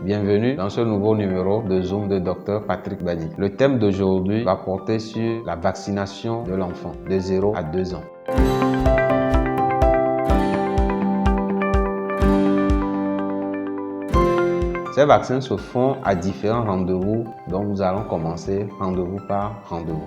Bienvenue dans ce nouveau numéro de Zoom de Dr Patrick Badi. Le thème d'aujourd'hui va porter sur la vaccination de l'enfant de 0 à 2 ans. Ces vaccins se font à différents rendez-vous, donc nous allons commencer rendez-vous par rendez-vous.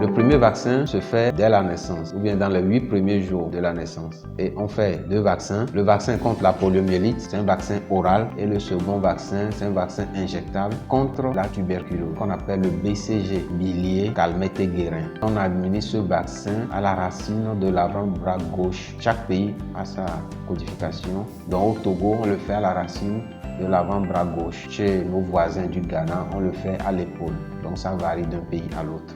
Le premier vaccin se fait dès la naissance ou bien dans les 8 premiers jours de la naissance. Et on fait 2 vaccins. Le vaccin contre la poliomyélite, c'est un vaccin oral. Et le second vaccin, c'est un vaccin injectable contre la tuberculose, qu'on appelle le BCG, bilier calmette-guérin. On administre ce vaccin à la racine de l'avant-bras gauche. Chaque pays a sa codification. Donc au Togo, on le fait à la racine de l'avant-bras gauche. Chez nos voisins du Ghana, on le fait à l'épaule. Donc ça varie d'un pays à l'autre.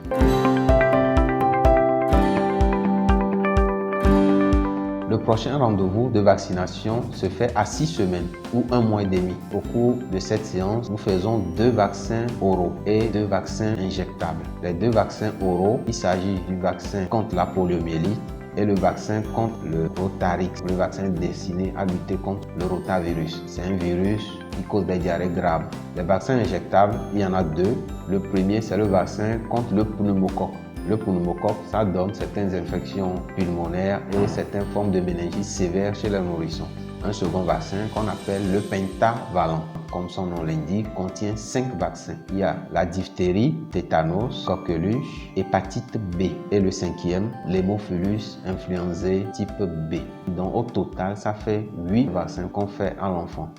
Le prochain rendez-vous de vaccination se fait à 6 semaines ou 1 mois et demi. Au cours de cette séance, nous faisons 2 vaccins oraux et 2 vaccins injectables. Les 2 vaccins oraux, il s'agit du vaccin contre la poliomyélite et le vaccin contre le Rotarix, le vaccin destiné à lutter contre le rotavirus. C'est un virus qui cause des diarrhées graves. Les vaccins injectables, il y en a 2. Le premier, c'est le vaccin contre le pneumocoque. Le pneumocoque, ça donne certaines infections pulmonaires et certaines formes de méningite sévères chez les nourrissons. Un second vaccin qu'on appelle le pentavalent, comme son nom l'indique, contient 5 vaccins. Il y a la diphtérie, tétanos, coqueluche, hépatite B. Et le 5e, l'hémophilus influenzae type B. Donc au total, ça fait 8 vaccins qu'on fait à l'enfant.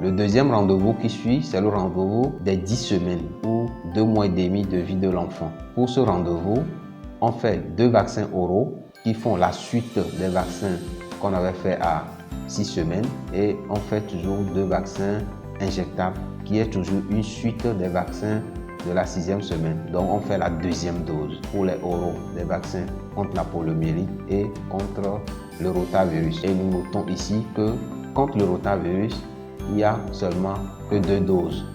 Le deuxième rendez-vous qui suit, c'est le rendez-vous des 10 semaines ou 2 mois et demi de vie de l'enfant. Pour ce rendez-vous, on fait 2 vaccins oraux qui font la suite des vaccins qu'on avait fait à 6 semaines et on fait toujours 2 vaccins injectables qui est toujours une suite des vaccins de la 6e semaine. Donc on fait la 2e dose pour les oraux, des vaccins contre la poliomyélite et contre le rotavirus. Et nous notons ici que contre le rotavirus, il n'y a seulement que 2 doses.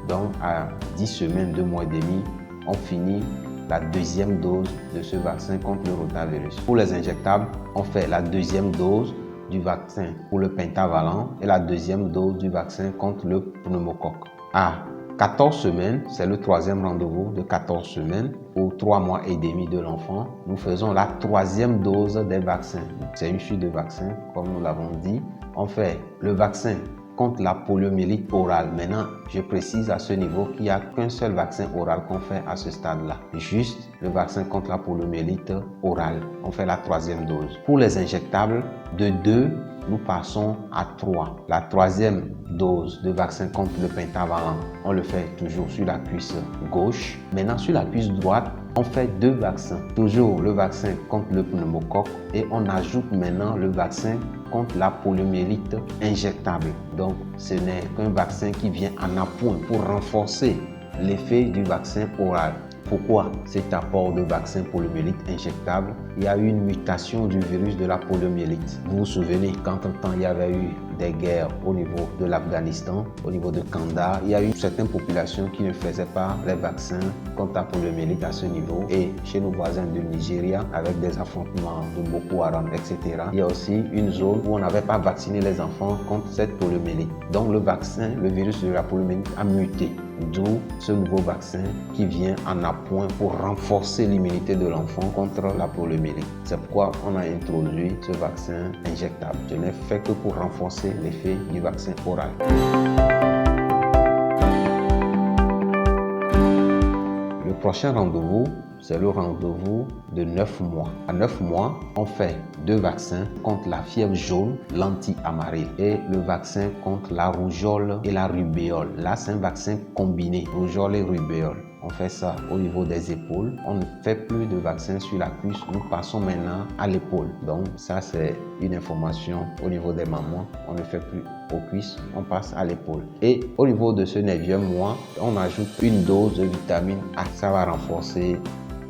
Donc à 10 semaines, 2 mois et demi, on finit la 2e dose de ce vaccin contre le rotavirus. Pour les injectables, on fait la 2e dose du vaccin pour le pentavalent et la 2e dose du vaccin contre le pneumocoque. À 14 semaines, c'est le 3e rendez-vous de 14 semaines pour 3 mois et demi de l'enfant. Nous faisons la 3e dose des vaccins. C'est une suite de vaccins, comme nous l'avons dit. On fait le vaccin contre la poliomyélite orale. Maintenant, je précise à ce niveau qu'il n'y a qu'un seul vaccin oral qu'on fait à ce stade-là. Juste le vaccin contre la poliomyélite orale. On fait la 3e dose. Pour les injectables, de 2, nous passons à 3. La 3e dose de vaccin contre le pentavalent, on le fait toujours sur la cuisse gauche. Maintenant, sur la cuisse droite, on fait 2 vaccins. Toujours le vaccin contre le pneumocoque et on ajoute maintenant le vaccin contre la poliomyélite injectable. Donc, ce n'est qu'un vaccin qui vient en appoint pour renforcer l'effet du vaccin oral. Pourquoi cet apport de vaccin poliomyélite injectable? Il y a eu une mutation du virus de la poliomyélite. Vous vous souvenez qu'entre-temps, il y avait eu des guerres au niveau de l'Afghanistan, au niveau de Kandahar. Il y a eu certaines populations qui ne faisaient pas les vaccins contre la poliomyélite à ce niveau. Et chez nos voisins du Nigeria, avec des affrontements de Boko Haram, etc., il y a aussi une zone où on n'avait pas vacciné les enfants contre cette poliomyélite. Donc le vaccin, le virus de la poliomyélite a muté. D'où ce nouveau vaccin qui vient en appoint pour renforcer l'immunité de l'enfant contre la poliomyélite. C'est pourquoi on a introduit ce vaccin injectable. Je n'ai fait que pour renforcer l'effet du vaccin oral. Le prochain rendez-vous, c'est le rendez-vous de 9 mois. À 9 mois, on fait 2 vaccins contre la fièvre jaune, l'anti-amaryle, et le vaccin contre la rougeole et la rubéole. Là, c'est un vaccin combiné, rougeole et rubéole. On fait ça au niveau des épaules. On ne fait plus de vaccins sur la cuisse. Nous passons maintenant à l'épaule. Donc ça, c'est une information au niveau des mamans. On ne fait plus aux cuisses, on passe à l'épaule. Et au niveau de ce 9e mois, on ajoute une dose de vitamine A. Ça va renforcer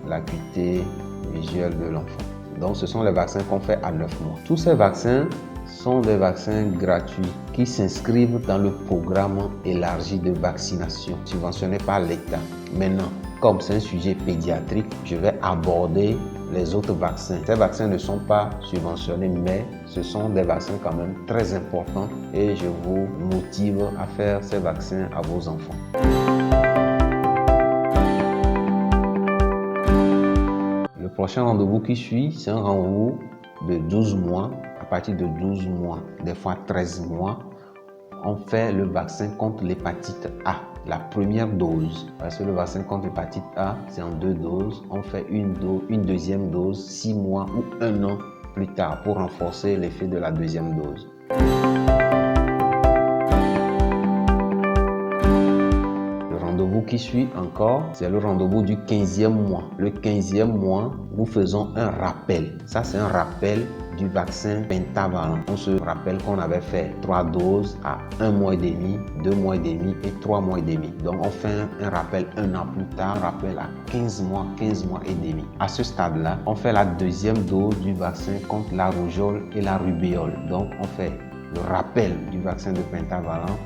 l'acuité visuelle de l'enfant. Donc, ce sont les vaccins qu'on fait à 9 mois. Tous ces vaccins sont des vaccins gratuits qui s'inscrivent dans le programme élargi de vaccination subventionné par l'État. Maintenant, comme c'est un sujet pédiatrique, je vais aborder les autres vaccins. Ces vaccins ne sont pas subventionnés, mais ce sont des vaccins quand même très importants et je vous motive à faire ces vaccins à vos enfants. Le prochain rendez-vous qui suit, c'est un rendez-vous de 12 mois. À partir de 12 mois, des fois 13 mois, on fait le vaccin contre l'hépatite A, la première dose. Parce que le vaccin contre l'hépatite A, c'est en 2 doses. On fait une deuxième dose 6 mois ou 1 an plus tard pour renforcer l'effet de la deuxième dose. Le rendez-vous qui suit encore, c'est le rendez-vous du 15e mois. Le 15e mois, nous faisons un rappel. Ça, c'est un rappel du vaccin pentavalent. On se rappelle qu'on avait fait 3 doses à 1 mois et demi, 2 mois et demi et 3 mois et demi. Donc on fait un rappel 1 an plus tard, un rappel à 15 mois et demi. À ce stade-là, on fait la deuxième dose du vaccin contre la rougeole et la rubéole. Donc on fait le rappel du vaccin de pentavalent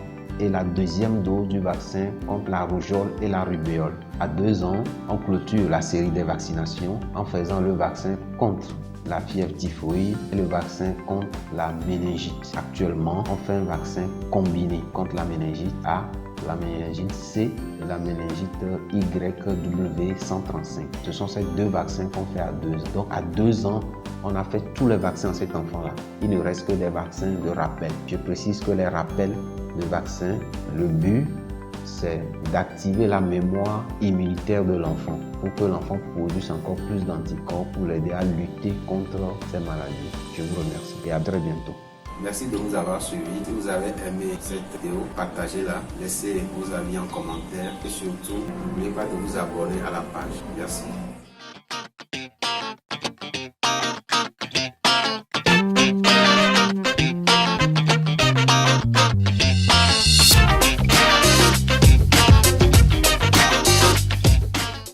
et la deuxième dose du vaccin contre la rougeole et la rubéole. À 2 ans, on clôture la série des vaccinations en faisant le vaccin contre la fièvre typhoïde et le vaccin contre la méningite. Actuellement, on fait un vaccin combiné contre la méningite A, la méningite C et la méningite YW135. Ce sont ces 2 vaccins qu'on fait à 2 ans. Donc à 2 ans, on a fait tous les vaccins à cet enfant-là. Il ne reste que des vaccins de rappel. Je précise que les rappels de vaccins, le but, c'est d'activer la mémoire immunitaire de l'enfant pour que l'enfant produise encore plus d'anticorps pour l'aider à lutter contre ces maladies. Je vous remercie et à très bientôt. Merci de nous avoir suivis. Si vous avez aimé cette vidéo, partagez-la, laissez vos avis en commentaire et surtout, n'oubliez pas de vous abonner à la page. Merci.